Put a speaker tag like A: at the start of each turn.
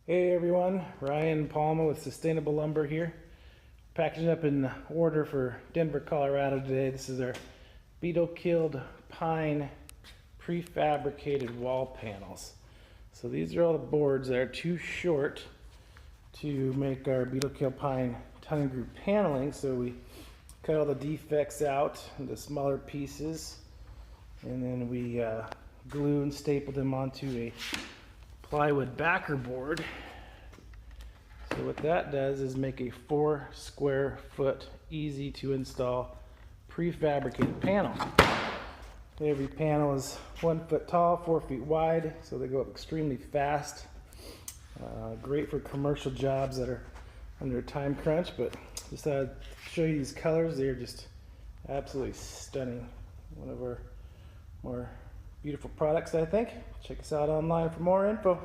A: Hey everyone, Ryan Palma with Sustainable Lumber here. Packaging up in order for Denver, Colorado today. This is our Beetle killed pine prefabricated wall panels. So these are all the boards that are too short to make our Beetle killed pine tongue and groove paneling. So we cut all the defects out into smaller pieces, and then we glue and staple them onto a plywood backer board. So what that does is make a 4 square foot easy to install prefabricated panel. Every panel is 1 foot tall, 4 feet wide, so they go up extremely fast. Great for commercial jobs that are under a time crunch, but just thought I'd show you these colors. They're just absolutely stunning. One of our more beautiful products, I think. Check us out online for more info.